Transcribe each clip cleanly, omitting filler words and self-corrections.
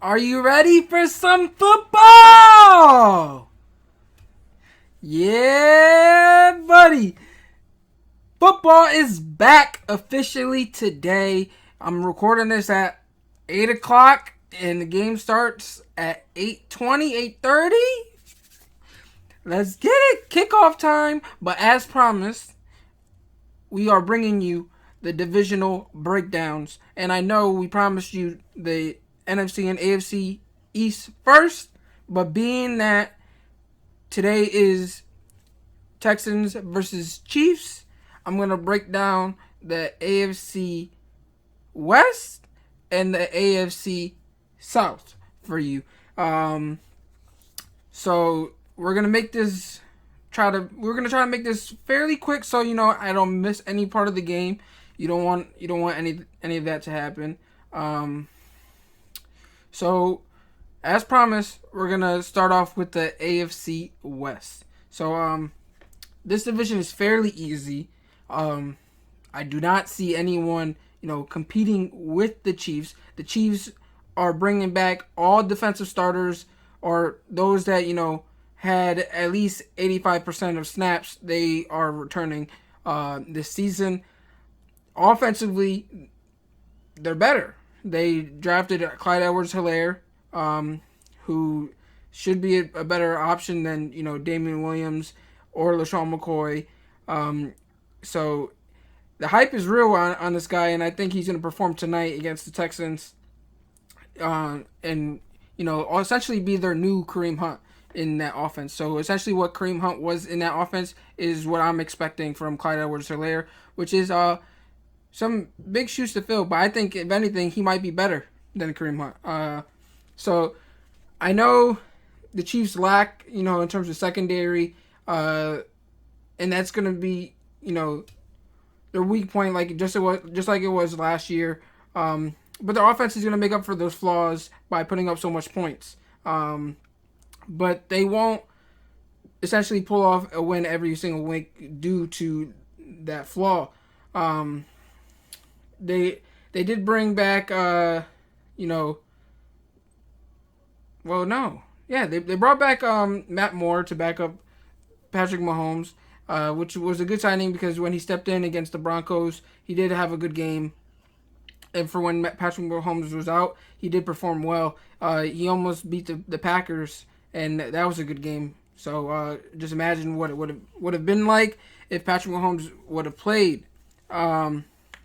Are you ready for some football? Yeah, buddy. Football is back officially today. I'm recording this at 8 o'clock, and the game starts at 8:20, 8:30. Let's get it. Kickoff time. But as promised, we are bringing you the divisional breakdowns. And I know we promised you the NFC and AFC East first, but being that today is Texans versus Chiefs, I'm going to break down the AFC West and the AFC South for you. So we're going to make this we're gonna try to make this fairly quick, so I don't miss any part of the game. You don't want any of that to happen. So as promised, we're gonna start off with the AFC West. So this division is fairly easy. I do not see anyone competing with the Chiefs. The Chiefs are bringing back all defensive starters, or those that had at least 85% of snaps. They are returning this season. Offensively, they're better. They drafted Clyde Edwards-Helaire, who should be a better option than Damian Williams or LaShawn McCoy. So the hype is real on this guy, and I think he's going to perform tonight against the Texans, and essentially be their new Kareem Hunt in that offense. So essentially what Kareem Hunt was in that offense is what I'm expecting from Clyde Edwards-Helaire, which is some big shoes to fill, but I think if anything he might be better than Kareem Hunt. So I know the Chiefs lack in terms of secondary, and that's going to be their weak point, just like it was last year. But their offense is going to make up for those flaws by putting up so much points. But they won't essentially pull off a win every single week due to that flaw. They did bring back they brought back Matt Moore to back up Patrick Mahomes, which was a good signing because when he stepped in against the Broncos, he did have a good game. And for when Patrick Mahomes was out, he did perform well. He almost beat the Packers, and that was a good game. So just imagine what it would have been like if Patrick Mahomes would have played.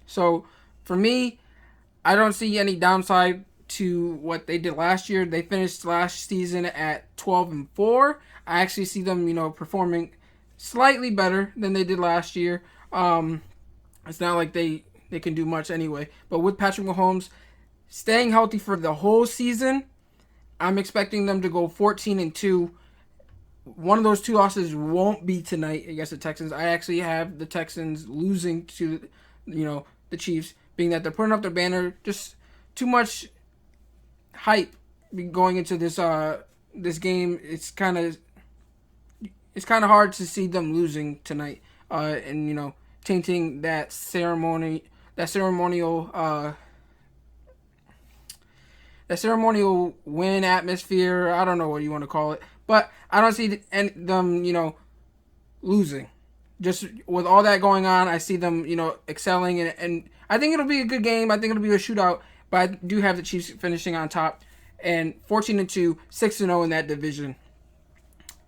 So for me, I don't see any downside to what they did last year. They finished last season at 12-4. I actually see them, performing slightly better than they did last year. It's not like they can do much anyway. But with Patrick Mahomes staying healthy for the whole season, I'm expecting them to go 14-2. One of those two losses won't be tonight against the Texans. I actually have the Texans losing to, the Chiefs, being that they're putting up their banner. Just too much hype going into this game. It's kind of hard to see them losing tonight, and tainting that ceremonial win atmosphere. I don't know what you want to call it, but I don't see them losing. Just with all that going on, I see them excelling, and I think it'll be a good game. I think it'll be a shootout, but I do have the Chiefs finishing on top and 14-2, 6-0 in that division.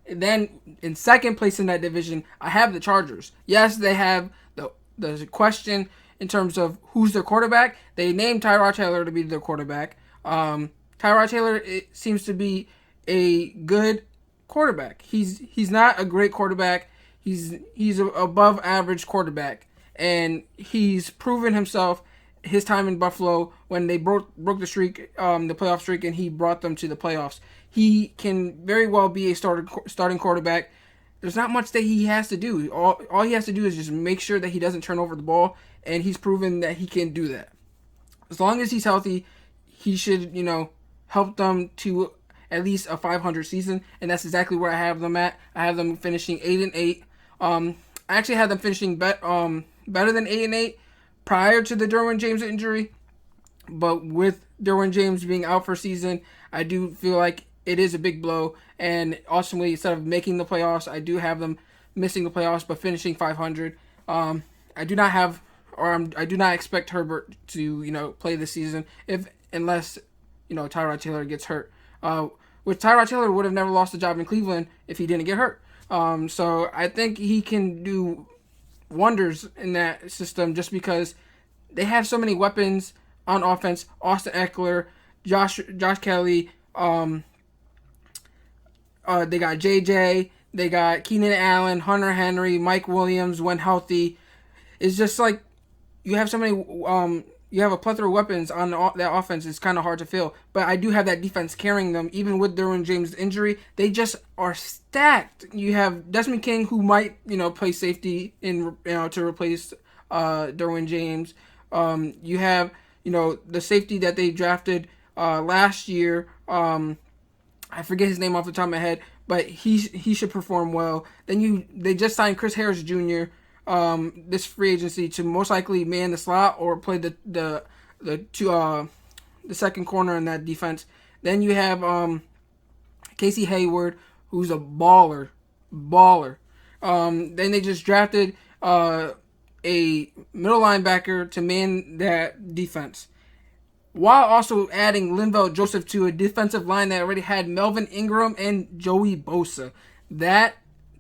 And then in second place in that division, I have the Chargers. Yes, they have the question in terms of who's their quarterback. They named Tyrod Taylor to be their quarterback. Tyrod Taylor seems to be a good quarterback. He's not a great quarterback. He's an above average quarterback, and he's proven himself his time in Buffalo when they broke the streak, the playoff streak, and he brought them to the playoffs. He can very well be a starting quarterback. There's not much that he has to do. All he has to do is just make sure that he doesn't turn over the ball, and he's proven that he can do that. As long as he's healthy, he should, help them to at least a 500 season, and that's exactly where I have them at. I have them finishing 8-8. I actually had them finishing better than 8-8 prior to the Derwin James injury. But with Derwin James being out for season, I do feel like it is a big blow. And ultimately, instead of making the playoffs, I do have them missing the playoffs but finishing 500. I do not have, I do not expect Herbert to play this season if unless Tyrod Taylor gets hurt. Which Tyrod Taylor would have never lost a job in Cleveland if he didn't get hurt. So I think he can do wonders in that system just because they have so many weapons on offense. Austin Eckler, Josh Kelly, they got JJ, they got Keenan Allen, Hunter Henry, Mike Williams when healthy. It's just like you have so many. You have a plethora of weapons on that offense. It's kind of hard to fill. But I do have that defense carrying them, even with Derwin James' injury. They just are stacked. You have Desmond King, who might play safety to replace Derwin James. You have the safety that they drafted last year. I forget his name off the top of my head, but he should perform well. Then they just signed Chris Harris Jr. This free agency to most likely man the slot or play the second corner in that defense. Then you have Casey Hayward, who's a baller. Then they just drafted a middle linebacker to man that defense, while also adding Linval Joseph to a defensive line that already had Melvin Ingram and Joey Bosa. That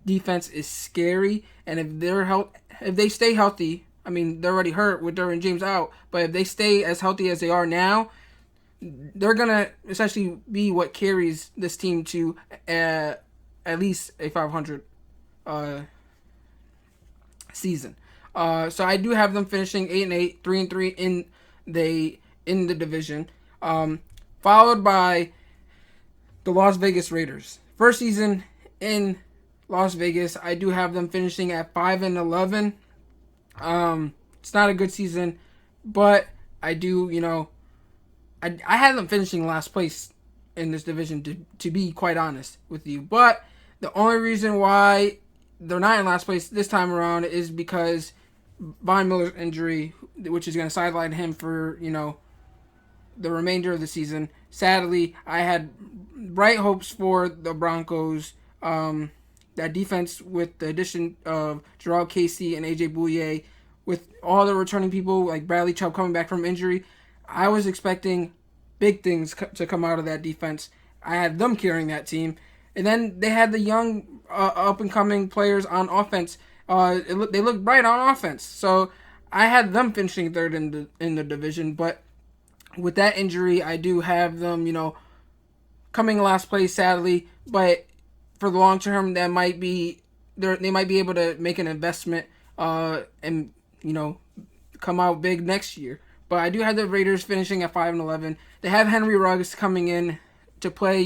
defense is scary, and if they stay healthy, I mean they're already hurt with Derwin James out, but if they stay as healthy as they are now, they're gonna essentially be what carries this team to at least a 500 season. So I do have them finishing 8-8, 3-3 in the division, followed by the Las Vegas Raiders. First season in Las Vegas, I do have them finishing at 5-11. It's not a good season, but I do, I had them finishing last place in this division, to be quite honest with you. But the only reason why they're not in last place this time around is because Von Miller's injury, which is going to sideline him for, the remainder of the season. Sadly, I had bright hopes for the Broncos. That defense with the addition of Gerald Casey and AJ Bouye, with all the returning people like Bradley Chubb coming back from injury, I was expecting big things to come out of that defense. I had them carrying that team. And then they had the young up-and-coming players on offense. They looked bright on offense. So I had them finishing third in the division, but with that injury, I do have them, coming last place, sadly. But for the long term, they might be able to make an investment and come out big next year. But I do have the Raiders finishing at 5-11. They have Henry Ruggs coming in to play,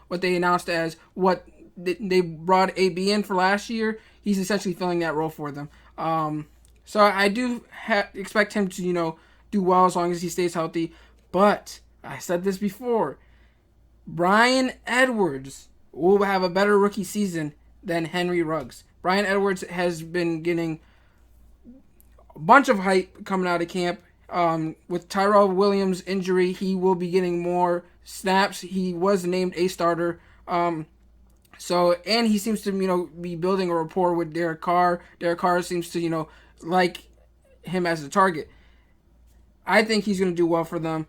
what they announced as what they brought AB in for last year. He's essentially filling that role for them. So I do expect him to, do well as long as he stays healthy. But I said this before, Bryan Edwards will have a better rookie season than Henry Ruggs. Bryan Edwards has been getting a bunch of hype coming out of camp. With Tyrell Williams' injury, he will be getting more snaps. He was named a starter. And he seems to, be building a rapport with Derek Carr. Derek Carr seems to, like him as a target. I think he's going to do well for them.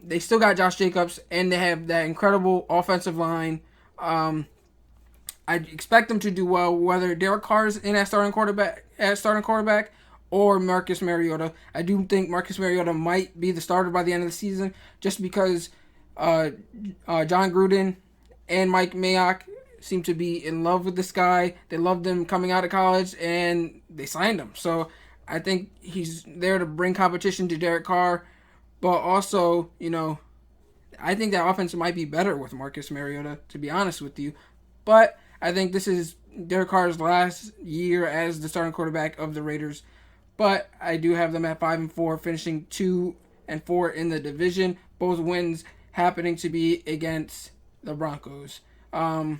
They still got Josh Jacobs, and they have that incredible offensive line. I expect them to do well, whether Derek Carr's in at starting quarterback or Marcus Mariota. I do think Marcus Mariota might be the starter by the end of the season, just because John Gruden and Mike Mayock seem to be in love with this guy. They loved him coming out of college, and they signed him. So I think he's there to bring competition to Derek Carr. But also, I think that offense might be better with Marcus Mariota, to be honest with you. But I think this is Derek Carr's last year as the starting quarterback of the Raiders. But I do have them at 5-4, finishing 2-4 in the division. Both wins happening to be against the Broncos. I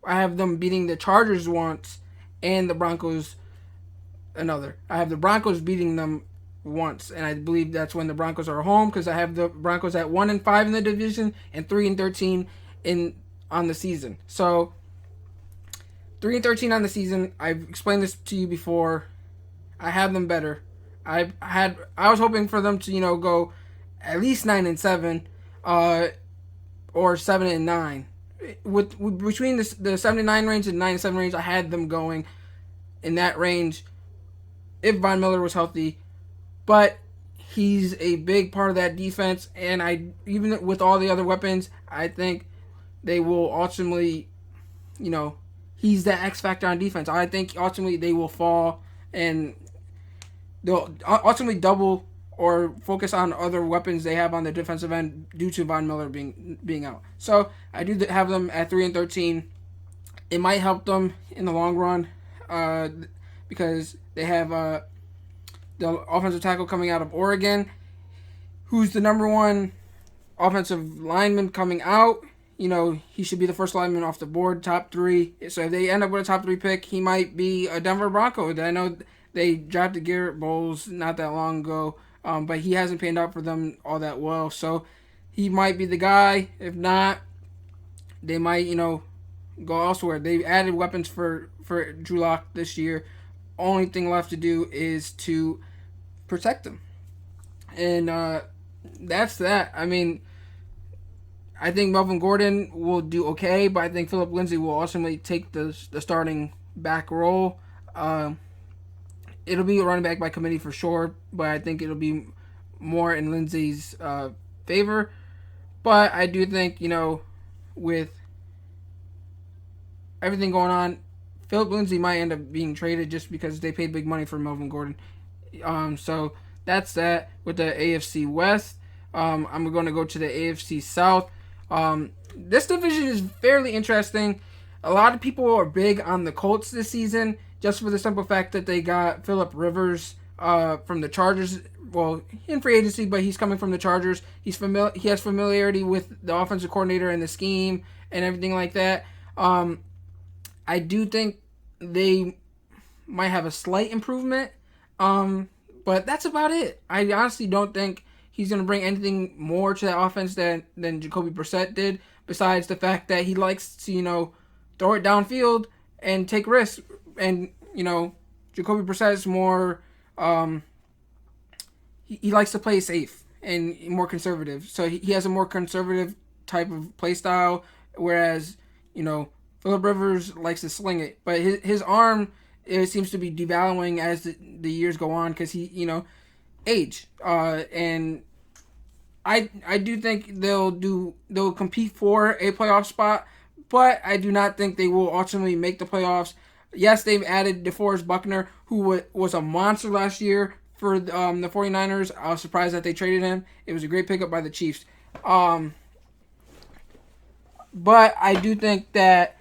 have them beating the Chargers once and the Broncos another. I have the Broncos beating them once, and I believe that's when the Broncos are home because I have the Broncos at 1-5 in the division and 3-13 in on the season. So 3-13 on the season. I've explained this to you before. I have them better. I was hoping for them to go at least 9-7, or 7-9. With between the 7-9 range and 9-7 range, I had them going in that range if Von Miller was healthy. But he's a big part of that defense, and even with all the other weapons, I think they will ultimately, he's the X factor on defense. I think ultimately they will fall, and they'll ultimately double or focus on other weapons they have on the defensive end due to Von Miller being out. So I do have them at 3-13. It might help them in the long run because they have the offensive tackle coming out of Oregon, who's the number one offensive lineman coming out. He should be the first lineman off the board, top 3. So if they end up with a top 3 pick, he might be a Denver Bronco. I know they drafted Garrett Bowles not that long ago, but he hasn't panned out for them all that well. So he might be the guy. If not, they might, go elsewhere. They added weapons for Drew Lock this year. Only thing left to do is to protect him. And that's that. I mean, I think Melvin Gordon will do okay, but I think Philip Lindsay will ultimately take the starting back role. It'll be a running back by committee for sure, but I think it'll be more in Lindsay's favor. But I do think, with everything going on, Philip Lindsay might end up being traded just because they paid big money for Melvin Gordon. So that's that with the AFC West. I'm going to go to the AFC South. This division is fairly interesting. A lot of people are big on the Colts this season just for the simple fact that they got Phillip Rivers from the Chargers. Well, in free agency, but he's coming from the Chargers. He has familiarity with the offensive coordinator and the scheme and everything like that. I do think they might have a slight improvement, but that's about it. I honestly don't think he's going to bring anything more to that offense than Jacoby Brissett did, besides the fact that he likes to, throw it downfield and take risks. And, Jacoby Brissett is more, he likes to play safe and more conservative. So he has a more conservative type of play style, whereas, Phillip Rivers likes to sling it. But his arm, it seems to be devaluing as the years go on because he, age. And I do think they'll compete for a playoff spot, but I do not think they will ultimately make the playoffs. Yes, they've added DeForest Buckner, who was a monster last year for the 49ers. I was surprised that they traded him. It was a great pickup by the Chiefs. But I do think that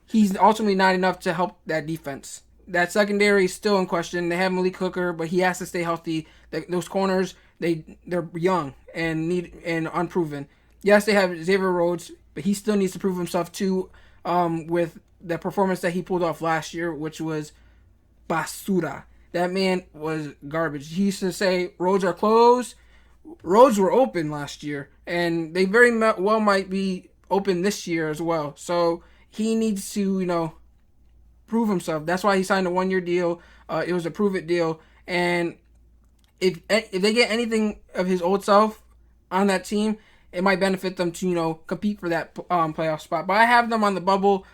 he's ultimately not enough to help that defense. That secondary is still in question. They have Malik Hooker, but he has to stay healthy. Those corners, they're young and unproven. Yes, they have Xavier Rhodes, but he still needs to prove himself too, with the performance that he pulled off last year, which was basura. That man was garbage. He used to say roads are closed. Roads were open last year, and they very well might be open this year as well. So he needs to, prove himself. That's why he signed a 1-year deal. It was a prove-it deal. And if they get anything of his old self on that team, it might benefit them to, compete for that playoff spot. But I have them on the bubble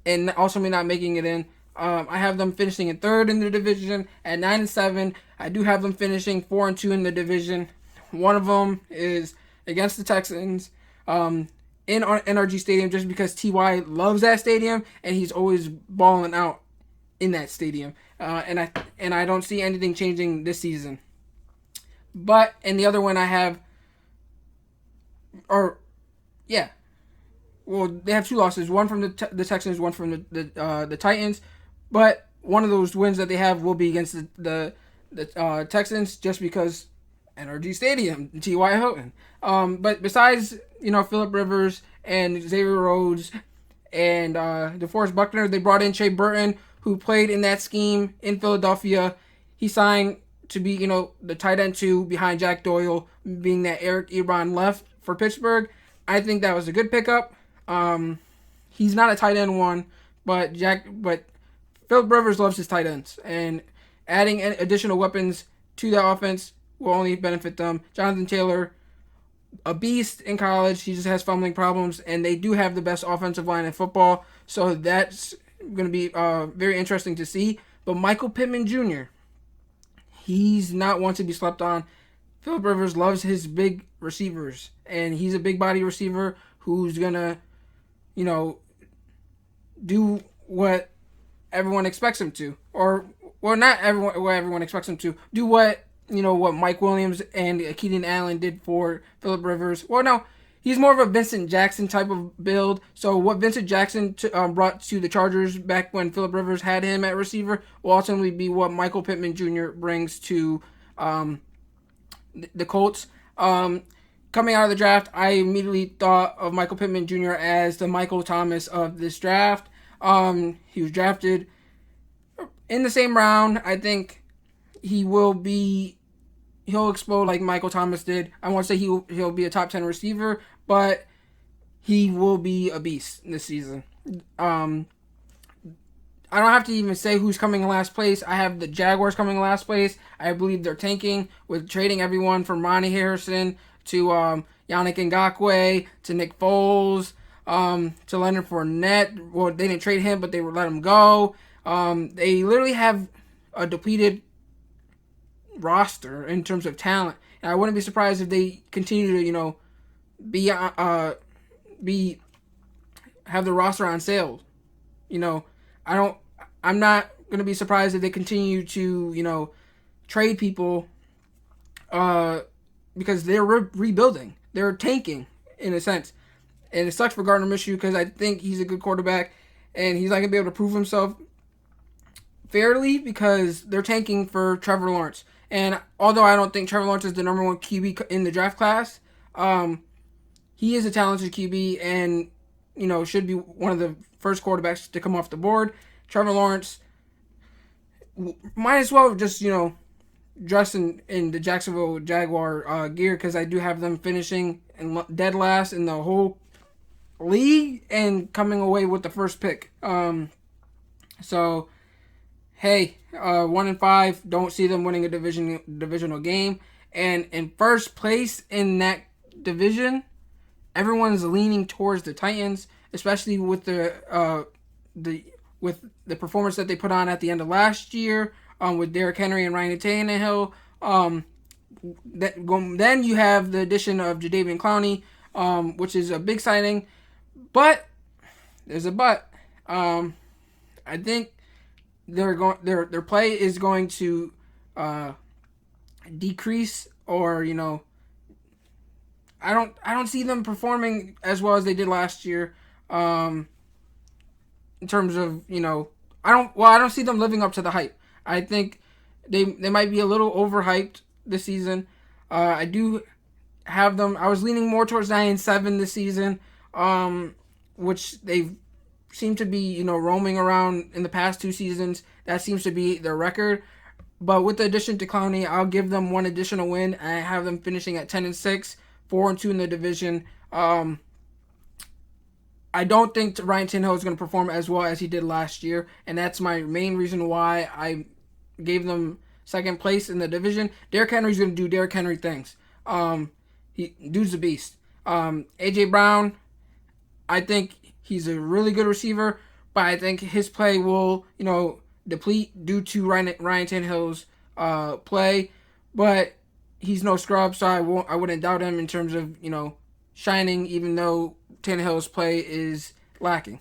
and also not making it in. I have them finishing in 3rd in the division at 9-7. I do have them finishing 4-2 in the division. One of them is against the Texans in NRG Stadium, just because Ty loves that stadium and he's always balling out in that stadium. And I don't see anything changing this season. But in the other one I have, they have 2 losses. One from the Texans, one from the Titans. But one of those wins that they have will be against the Texans, just because NRG Stadium, T.Y. Hilton. But besides, Phillip Rivers and Xavier Rhodes and DeForest Buckner, they brought in Shea Burton, who played in that scheme in Philadelphia. He signed to be, the tight end 2 behind Jack Doyle, being that Eric Ebron left for Pittsburgh. I think that was a good pickup. He's not a tight end 1, but Philip Rivers loves his tight ends, and adding additional weapons to that offense will only benefit them. Jonathan Taylor, a beast in college. He just has fumbling problems, and they do have the best offensive line in football, so that's going to be very interesting to see. But Michael Pittman Jr., he's not one to be slept on. Philip Rivers loves his big receivers, and he's a big body receiver who's going to, do what everyone expects him to. Not everyone what everyone expects him to. Do what Mike Williams and Keenan Allen did for Philip Rivers. Well, no, he's more of a Vincent Jackson type of build. So what Vincent Jackson brought to the Chargers back when Philip Rivers had him at receiver will ultimately be what Michael Pittman Jr. brings to the Colts. Coming out of the draft, I immediately thought of Michael Pittman Jr. as the Michael Thomas of this draft. He was drafted in the same round. I think he'll explode like Michael Thomas did. I won't say he'll be a top 10 receiver, but he will be a beast this season. I don't have to even say who's coming in last place. I have the Jaguars coming in last place. I believe they're tanking with trading everyone from Ronnie Harrison to Yannick Ngakoue to Nick Foles to Leonard Fournette. Well, they didn't trade him, but they let him go. They literally have a depleted roster in terms of talent, and I wouldn't be surprised if they continue to have the roster on sale. I'm not gonna be surprised if they continue to trade people because they're rebuilding. They're tanking in a sense, and it sucks for Gardner Minshew because I think he's a good quarterback and he's not gonna be able to prove himself fairly because they're tanking for Trevor Lawrence. And although I don't think Trevor Lawrence is the number 1 QB in the draft class, he is a talented QB and, should be one of the first quarterbacks to come off the board. Trevor Lawrence might as well just, dress in the Jacksonville Jaguar gear because I do have them finishing dead last in the whole league and coming away with the first pick. So, hey, 1-5, don't see them winning a divisional game. And in first place in that division, everyone's leaning towards the Titans, especially with the performance that they put on at the end of last year with Derrick Henry and Ryan Tannehill. Then you have the addition of Jadeveon Clowney, which is a big signing. But there's a but. I think their play is going to decrease, or I don't see them performing as well as they did last year. In terms of I don't see them living up to the hype. I think they might be a little overhyped this season. I do have them. I was leaning more towards 9-7 this season, which they seem to be roaming around in the past 2 seasons. That seems to be their record. But with the addition to Clowney, I'll give them one additional win. I have them finishing at 10-6, 4-2 in the division. I don't think Ryan Tannehill is going to perform as well as he did last year, and that's my main reason why I gave them second place in the division. Derrick Henry's going to do Derrick Henry things. Dude's a beast. AJ Brown, I think he's a really good receiver, but I think his play will, deplete due to Ryan Tannehill's play. But he's no scrub, so I wouldn't doubt him in terms of shining, even though Tannehill's play is lacking.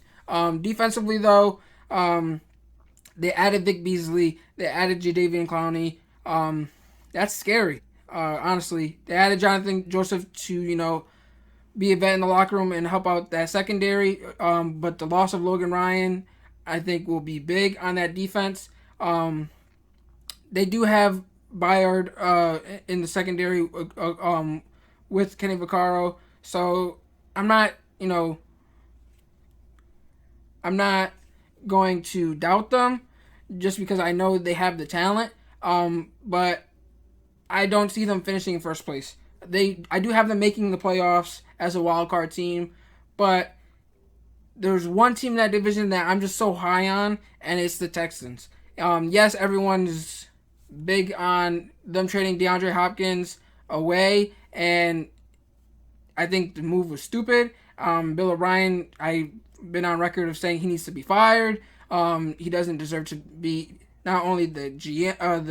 Defensively, though, they added Vic Beasley, they added Jadeveon Clowney. That's scary, honestly. They added Jonathan Joseph to be a vet in the locker room and help out that secondary. But the loss of Logan Ryan, I think, will be big on that defense. They do have Bayard in the secondary with Kenny Vaccaro. So I'm not going to doubt them. just because I know they have the talent. But I don't see them finishing in first place. I do have them making the playoffs as a wild card team, but there's one team in that division that I'm just so high on, and it's the Texans. Yes, everyone's big on them trading DeAndre Hopkins away, and I think the move was stupid. Bill O'Brien, I've been on record of saying he needs to be fired. He doesn't deserve to be not only the GM of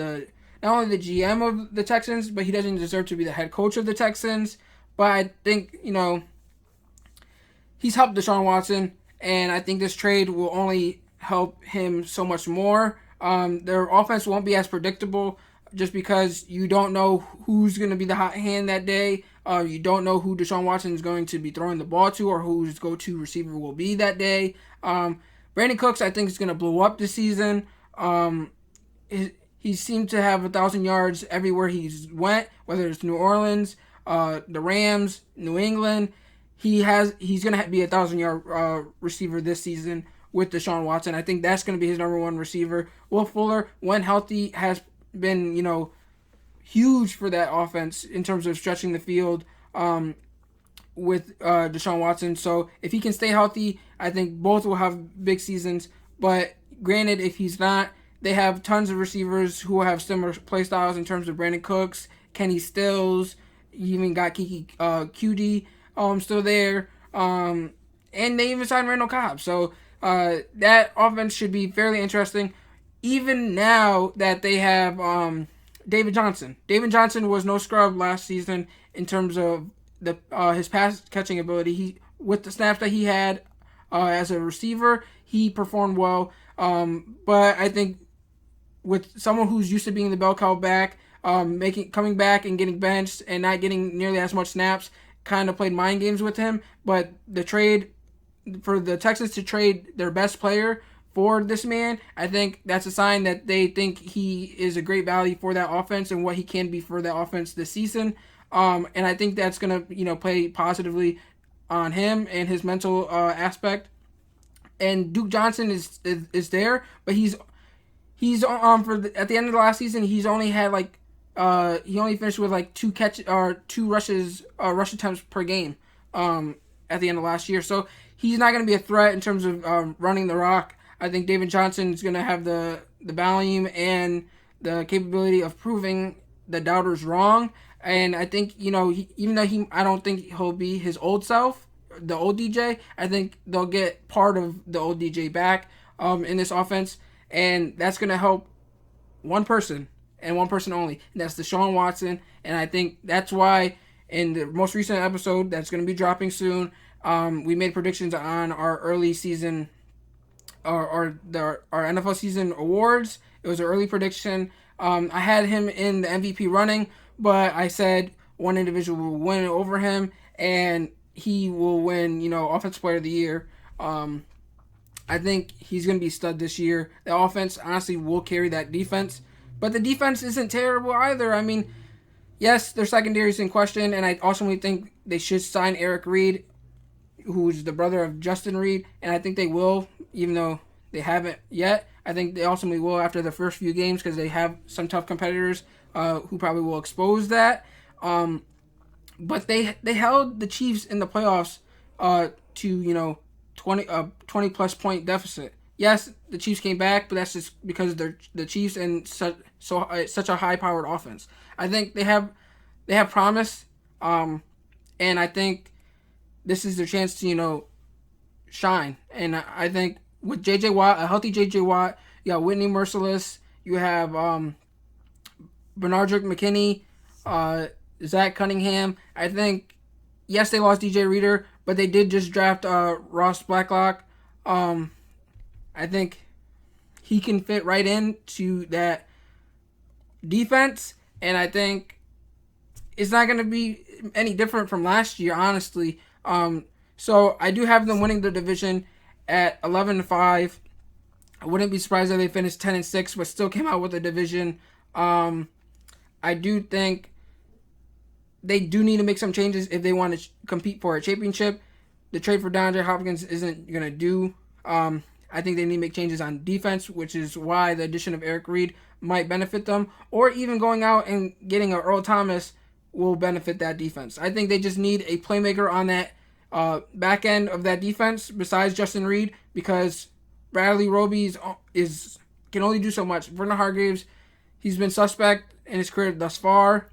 the Texans, but he doesn't deserve to be the head coach of the Texans. But I think he's helped Deshaun Watson, and I think this trade will only help him so much more. Their offense won't be as predictable just because you don't know who's going to be the hot hand that day. You don't know who Deshaun Watson is going to be throwing the ball to or who his go-to receiver will be that day. Brandon Cooks, I think, is going to blow up this season. He seemed to have 1,000 yards everywhere he's went, whether it's New Orleans, the Rams, New England. He's going to be a 1,000-yard receiver this season with Deshaun Watson. I think that's going to be his number one receiver. Will Fuller, when healthy, has been, huge for that offense in terms of stretching the field with Deshaun Watson. So if he can stay healthy, I think both will have big seasons. But granted, if he's not, they have tons of receivers who have similar play styles in terms of Brandon Cooks, Kenny Stills, you even got Kiki QD still there. And they even signed Randall Cobb. So that offense should be fairly interesting. Even now that they have David Johnson. David Johnson was no scrub last season in terms of his pass catching ability. With the snaps that he had as a receiver, he performed well. But I think with someone who's used to being the bell cow back, coming back and getting benched and not getting nearly as much snaps, kind of played mind games with him. But the trade for the Texans to trade their best player for this man, I think that's a sign that they think he is a great value for that offense and what he can be for that offense this season. And I think that's going to play positively on him and his mental aspect. And Duke Johnson is there, but he's at the end of the last season, he's only had he only finished with two rush attempts per game at the end of last year. So he's not going to be a threat in terms of running the rock. I think David Johnson is going to have the volume and the capability of proving the doubters wrong. And I think, even though I don't think he'll be his old self, the old DJ, I think they'll get part of the old DJ back in this offense. And that's going to help one person and one person only. And that's Deshaun Watson. And I think that's why in the most recent episode that's going to be dropping soon, we made predictions on our early season our NFL season awards. It was an early prediction. I had him in the MVP running, but I said one individual will win over him, and he will win, Offensive Player of the Year. I think he's going to be stud this year. The offense, honestly, will carry that defense, but the defense isn't terrible either. I mean, yes, their secondary is in question, and I ultimately think they should sign Eric Reed, who's the brother of Justin Reed, and I think they will, even though they haven't yet. I think they ultimately will after the first few games because they have some tough competitors who probably will expose that. But they held the Chiefs in the playoffs to 20 plus point deficit. Yes, the Chiefs came back, but that's just because they're the Chiefs and such a high powered offense. I think they have promise, and I think this is their chance to shine. And I think with J.J. Watt, a healthy J.J. Watt, you got Whitney Merciless, you have Bernardrick McKinney, Zach Cunningham. I think, yes, they lost DJ Reader, but they did just draft Ross Blacklock. I think he can fit right into that defense, and I think it's not going to be any different from last year, honestly. So I do have them winning the division at 11-5. I wouldn't be surprised if they finished 10-6, but still came out with a division. I do think they do need to make some changes if they want to compete for a championship. The trade for DeAndre Hopkins isn't going to do. I I think they need to make changes on defense, which is why the addition of Eric Reed might benefit them, or even going out and getting a Earl Thomas will benefit that defense. I think they just need a playmaker on that back end of that defense besides Justin Reed, because Bradley Roby can only do so much. Vernon Hargreaves, he's been suspect in his career thus far,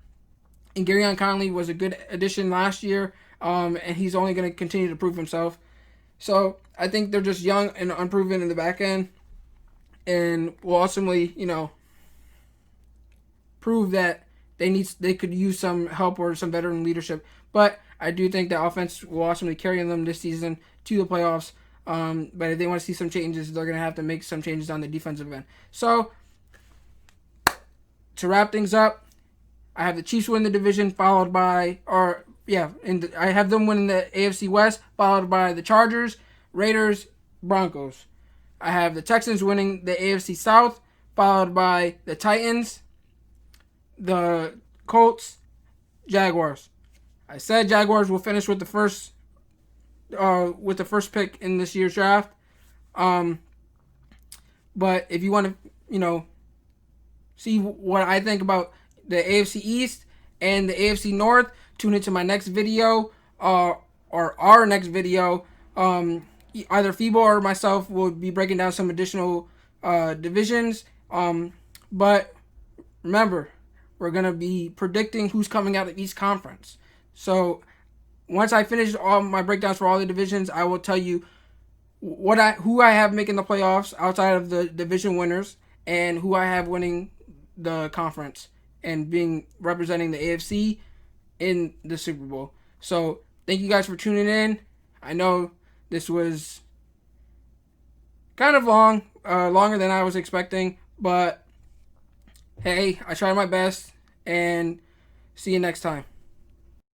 and Garyon Conley was a good addition last year, and he's only going to continue to prove himself. So I think they're just young and unproven in the back end, and will ultimately, prove that they could use some help or some veteran leadership. But I do think that offense will ultimately carry them this season to the playoffs. But if they want to see some changes, they're going to have to make some changes on the defensive end. So to wrap things up, I have the Chiefs win the division, followed by, I have them winning the AFC West, followed by the Chargers, Raiders, Broncos. I have the Texans winning the AFC South, followed by the Titans, the Colts, Jaguars. I said Jaguars will finish with the first pick in this year's draft. But if you want to, see what I think about the AFC East and the AFC North, tune into my next video, or our next video. Either Fibo or myself will be breaking down some additional divisions. But remember, we're going to be predicting who's coming out of each conference. So once I finish all my breakdowns for all the divisions, I will tell you who I have making the playoffs outside of the division winners, and who I have winning the conference and representing the AFC in the Super Bowl. So thank you guys for tuning in. I know this was kind of long, longer than I was expecting, but hey, I tried my best, and see you next time.